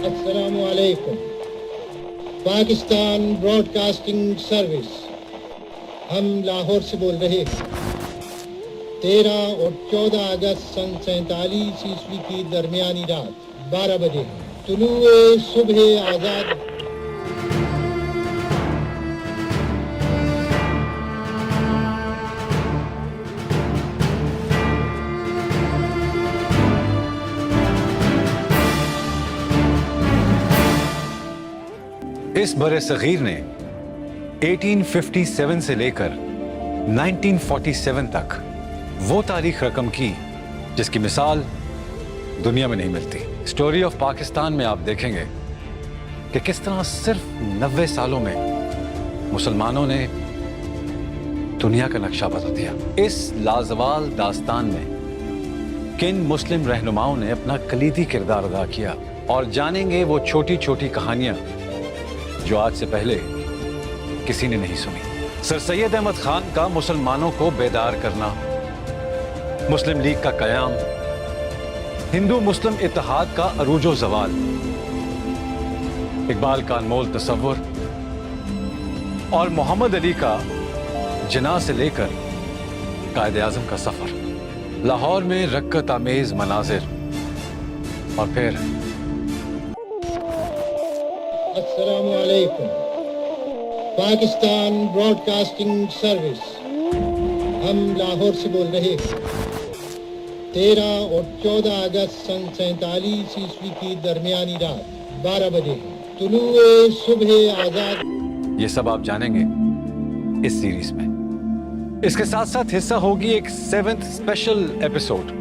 السلام علیکم. Pakistan Broad casting service, ہم لاہور سے بول رہے ہیں. 13 اور 14 اگست سن 47 عیسوی کی درمیانی رات 12 بجے طلوع صبح آزاد. اس برِ صغیر نے 1857 سے لے کر 1947 تک وہ تاریخ رقم کی جس کی مثال دنیا میں نہیں ملتی. اسٹوری آف پاکستان میں آپ دیکھیں گے کہ کس طرح صرف 90 سالوں میں مسلمانوں نے دنیا کا نقشہ بدل دیا. اس لازوال داستان میں کن مسلم رہنماؤں نے اپنا کلیدی کردار ادا کیا، اور جانیں گے وہ چھوٹی چھوٹی کہانیاں جو آج سے پہلے کسی نے نہیں سنی. سر سید احمد خان کا مسلمانوں کو بیدار کرنا، مسلم لیگ کا قیام، ہندو مسلم اتحاد کا عروج و زوال، اقبال کا انمول تصور، اور محمد علی کا جناح سے لے کر قائد اعظم کا سفر، لاہور میں رکت آمیز مناظر، اور پھر السلام علیکم. پاکستان براڈ کاسٹنگ سروس، ہم لاہور سے بول رہے ہیں. 13 اور 14 اگست سن 47 عیسوی کی درمیانی رات 12 بجے طلوع صبح آزاد. یہ سب آپ جانیں گے اس سیریز میں. اس کے ساتھ ساتھ حصہ ہوگی ایک 7th اسپیشل ایپیسوڈ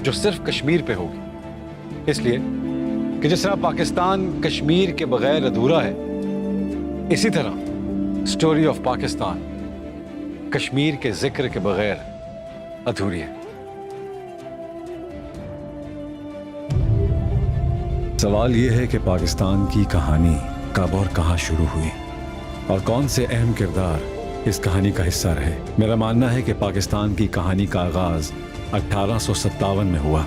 جو صرف کشمیر پہ ہوگی، اس لیے کہ جس طرح پاکستان کشمیر کے بغیر ادھورا ہے، اسی طرح اسٹوری آف پاکستان کشمیر کے ذکر کے بغیر ادھوری ہے. سوال یہ ہے کہ پاکستان کی کہانی کب اور کہاں شروع ہوئی اور کون سے اہم کردار اس کہانی کا حصہ رہے. میرا ماننا ہے کہ پاکستان کی کہانی کا آغاز 1857 میں ہوا.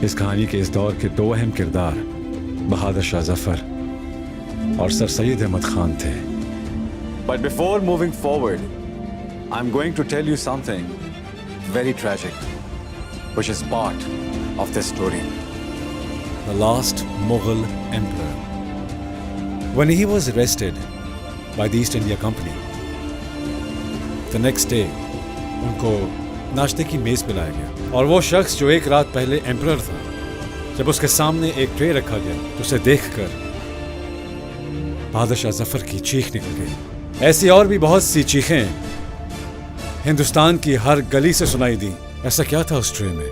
اس کہانی کے اس دور کے 2 اہم کردار بہادر شاہ ظفر اور سر سید احمد خان تھے. But before moving forward, I'm going to tell you something very tragic, which is part of this story. The last Mughal emperor. When he was arrested by the East India Company, the next day ان کو ناشتے کی میز پہ لایا گیا، اور وہ شخص جو ایک رات پہلے ایمپرر تھا، جب اس کے سامنے ایک ٹرے رکھا گیا تو اسے دیکھ کر بہادر شاہ ظفر کی چیخ نکل گئی. ایسی اور بھی بہت سی چیخیں ہندوستان کی ہر گلی سے سنائی دی. ایسا کیا تھا اس ٹرے میں،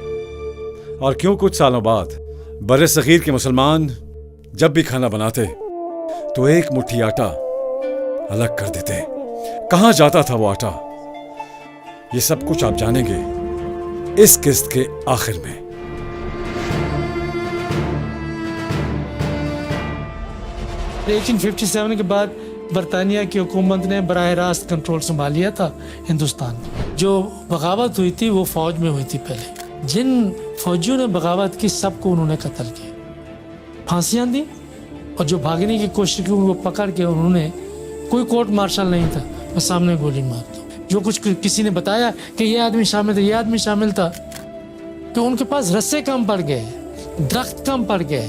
اور کیوں کچھ سالوں بعد بر صغیر کے مسلمان جب بھی کھانا بناتے تو ایک مٹھی آٹا الگ کر دیتے؟ کہاں جاتا تھا وہ آٹا؟ یہ سب کچھ آپ جانیں گے اس قسط کے آخر میں. لیکن 57 کے بعد برطانیہ کی حکومت نے براہ راست کنٹرول سنبھال لیا تھا ہندوستان. جو بغاوت ہوئی تھی وہ فوج میں ہوئی تھی. پہلے جن فوجیوں نے بغاوت کی سب کو انہوں نے قتل کیا، پھانسیاں دی، اور جو بھاگنے کی کوشش کی ان کو پکڑ کے انہوں نے، کوئی کورٹ مارشل نہیں تھا، بس سامنے گولی مار دو. جو کچھ کسی نے بتایا کہ یہ آدمی شامل تھا، یہ آدمی شامل تھا، تو ان کے پاس رسے کم پڑ گئے، درخت کم پڑ گئے.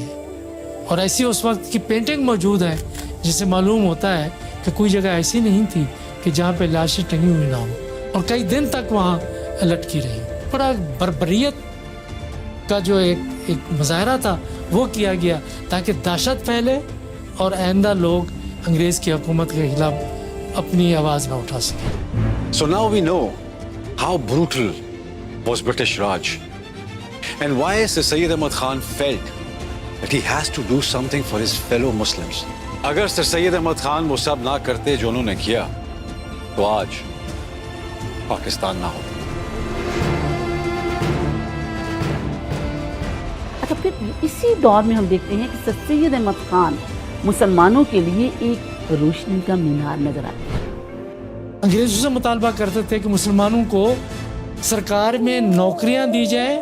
اور ایسی اس وقت کی پینٹنگ موجود ہے جس سے معلوم ہوتا ہے کہ کوئی جگہ ایسی نہیں تھی کہ جہاں پہ لاشیں ٹنگی ہوئی نہ ہوں، اور کئی دن تک وہاں لٹکی رہی. بڑا بربریت کا جو ایک مظاہرہ تھا وہ کیا گیا تاکہ دہشت پھیلے اور آئندہ لوگ انگریز کی حکومت کے خلاف اپنی آواز نہ اٹھا سکیں. So now we know how brutal was British Raj and why Sir Syed Ahmad Khan felt that he has to do something for his fellow Muslims. اگر سر سید احمد خان وہ سب نہ کرتے جو انہوں نے کیا تو آج پاکستان نہ ہو. اچھا، پھر اسی دور میں ہم دیکھتے ہیں کہ سر سید احمد خان مسلمانوں کے لیے ایک روشنی کا مینار نظر آتا ہے. انگریزوں سے مطالبہ کرتے تھے کہ مسلمانوں کو سرکار میں نوکریاں دی جائیں،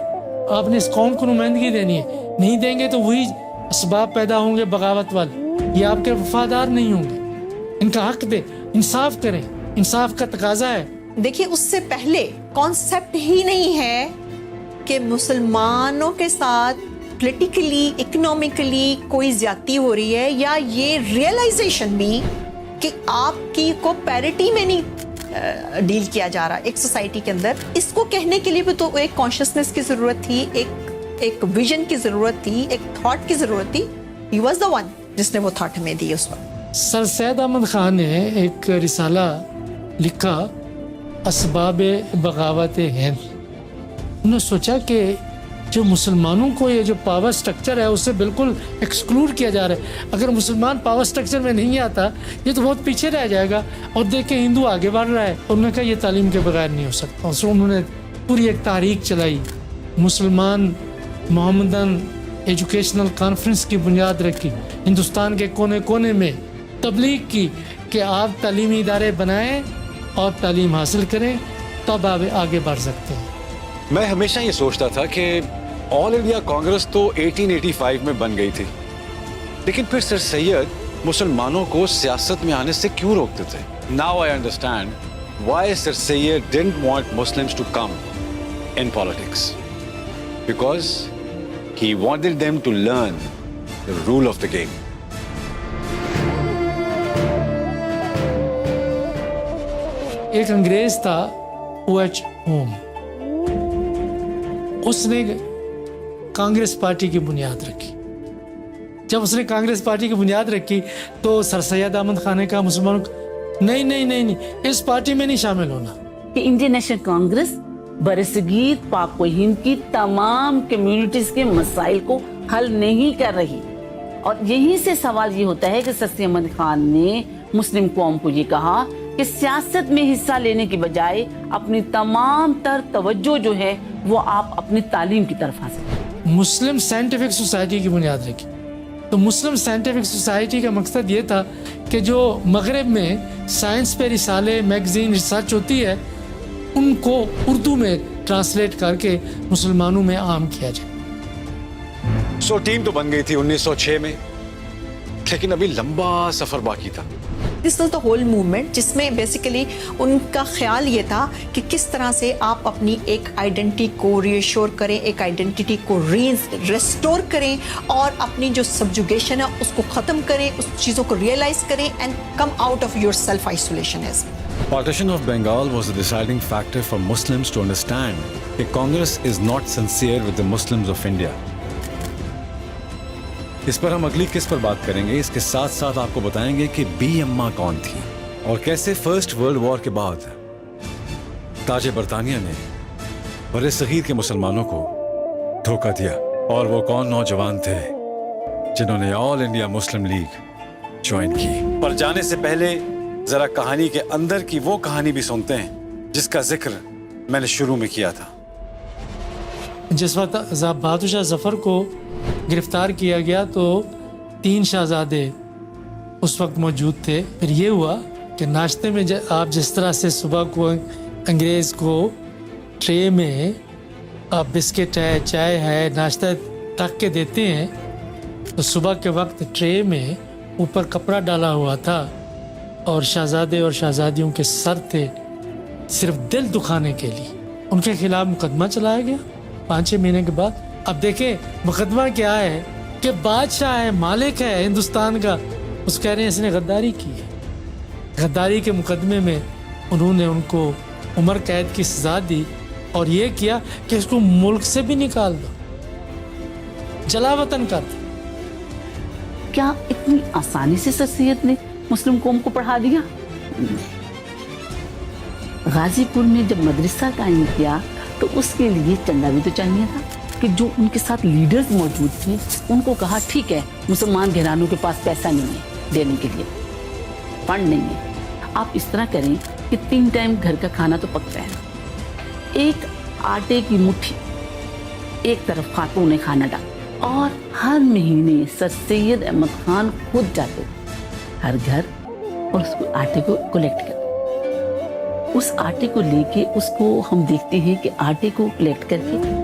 آپ نے اس قوم کو نمائندگی دینی ہے، نہیں دیں گے تو وہی اسباب پیدا ہوں گے بغاوت والے، یہ آپ کے وفادار نہیں ہوں گے. ان کا حق دے، انصاف کریں، انصاف کا تقاضا ہے. دیکھیے اس سے پہلے کانسیپٹ ہی نہیں ہے کہ مسلمانوں کے ساتھ پولیٹیکلی اکنامکلی کوئی زیادتی ہو رہی ہے، یا یہ ریئلائزیشن بھی کہ آپ کی کو پیرٹی میں نہیں ڈیل کیا جا رہا ایک سوسائٹی کے اندر. اس کو کہنے کے لیے بھی تو ایک کانشیسنس کی ضرورت تھی، ایک ویژن کی ضرورت تھی، ایک تھاٹ کی ضرورت تھی. ہی واز دا ون جس نے وہ تھاٹ ہمیں دی اس وقت. سر سید احمد خان نے ایک رسالہ لکھا اسباب بغاوت ہند. انہوں نے سوچا کہ جو مسلمانوں کو یہ جو پاور سٹرکچر ہے اسے بالکل ایکسکلوڈ کیا جا رہا ہے. اگر مسلمان پاور سٹرکچر میں نہیں آتا یہ تو بہت پیچھے رہ جائے گا. اور دیکھیں ہندو آگے بڑھ رہا ہے. انہوں نے کہا یہ تعلیم کے بغیر نہیں ہو سکتا. اور انہوں نے پوری ایک تحریک چلائی، مسلمان محمدن ایجوکیشنل کانفرنس کی بنیاد رکھی، ہندوستان کے کونے کونے میں تبلیغ کی کہ آپ تعلیمی ادارے بنائیں اور تعلیم حاصل کریں، تب آپ آگے بڑھ سکتے ہیں. میں ہمیشہ یہ سوچتا تھا کہ آل انڈیا کانگریس تو 1885 میں بن گئی تھی، لیکن پھر سر سید مسلمانوں کو سیاست میں آنے سے کیوں روکتے تھے. Now I understand why Sir Syed didn't want Muslims to come in politics, because he wanted them to learn the rule of the game. ایک انگریز تھا OH ہوم، اس نے کانگریس پارٹی کی بنیاد رکھی. جب اس نے کانگریس پارٹی کی بنیاد رکھی تو سر سید احمد خان نے کہا مسلمانوں کو نہیں نہیں نہیں نہیں اس پارٹی میں نہیں شامل ہونا. کہ انڈین نیشنل کانگریس برصغیر پاک و ہند کی تمام کمیونٹیز کے مسائل کو حل نہیں کر رہی. اور یہیں سے سوال یہ ہوتا ہے کہ سر سید احمد خان نے مسلم قوم کو یہ کہا کہ سیاست میں حصہ لینے کی بجائے اپنی تمام تر توجہ جو ہے وہ آپ اپنی تعلیم کی طرف حاصل کریں. مسلم سائنٹیفک سوسائٹی کی بنیاد رکھی. تو مسلم سائنٹیفک سوسائٹی کا مقصد یہ تھا کہ جو مغرب میں سائنس پہ رسالے میگزین ریسرچ ہوتی ہے ان کو اردو میں ٹرانسلیٹ کر کے مسلمانوں میں عام کیا جائے. سو ٹیم تو بن گئی تھی 1906 میں، لیکن ابھی لمبا سفر باقی تھا. This was the whole movement جس میں بیسیکلی ان کا خیال یہ تھا کہ کس طرح سے آپ اپنی ایک آئیڈینٹی کو ری ایشور کریں، ایک آئیڈینٹی کو ریسٹور کریں اور اپنی جو سبجوگیشن ہے اس کو ختم کریں، اس چیزوں کو ریئلائز کریں and come out of your self isolationism. Partition of Bengal was the deciding factor for Muslims to understand that Congress is not sincere with the Muslims of India. اس پر ہم اگلی قسط پر بات کریں گے. اس کے ساتھ ساتھ آپ کو بتائیں گے کہ بی اماں کون تھی اور کیسے فرسٹ ورلڈ وار کے بعد تاج برطانیہ نے بر صغیر کے مسلمانوں کو دھوکہ دیا، اور وہ کون نوجوان تھے جنہوں نے آل انڈیا مسلم لیگ جوائن کی. پر جانے سے پہلے ذرا کہانی کے اندر کی وہ کہانی بھی سنتے ہیں جس کا ذکر میں نے شروع میں کیا تھا. جس وقت بہادر شاہ ظفر کو گرفتار کیا گیا تو 3 شہزادے اس وقت موجود تھے. پھر یہ ہوا کہ ناشتے میں آپ جس طرح سے صبح کو انگریز کو ٹرے میں بسکٹ ہے، چائے ہے، ناشتہ رکھ کے دیتے ہیں، تو صبح کے وقت ٹرے میں اوپر کپڑا ڈالا ہوا تھا اور شہزادے اور شہزادیوں کے سر تھے صرف دل دکھانے کے لیے. ان کے خلاف مقدمہ چلایا گیا 5-6 مہینے کے بعد. اب دیکھیں مقدمہ کیا ہے کہ بادشاہ ہے، مالک ہے ہندوستان کا، اس کہہ رہے ہیں اس نے غداری کی ہے. غداری کے مقدمے میں انہوں نے ان کو عمر قید کی سزا دی اور یہ کیا کہ اس کو ملک سے بھی نکال دو، جلا وطن کر دو. کیا اتنی آسانی سے سر سید نے مسلم قوم کو پڑھا دیا؟ غازی پور میں جب مدرسہ قائم کیا تو اس کے لیے چندہ بھی تو چاہیے تھا کہ جو ان کے ساتھ لیڈرز موجود تھے ان کو کہا ٹھیک ہے مسلمان گھرانوں کے پاس پیسہ نہیں ہے دینے کے لیے، فنڈ نہیں ہے، آپ اس طرح کریں کہ 3 ٹائم گھر کا کھانا تو پکتا ہے، ایک آٹے کی مٹھی ایک طرف خاتون نے کھانا ڈالا، اور ہر مہینے سر سید احمد خان خود جاتے ہر گھر اور اس کو آٹے کو کلیکٹ کرتے. اس آٹے کو لے کے اس کو ہم دیکھتے ہیں کہ آٹے کو کلیکٹ کر کے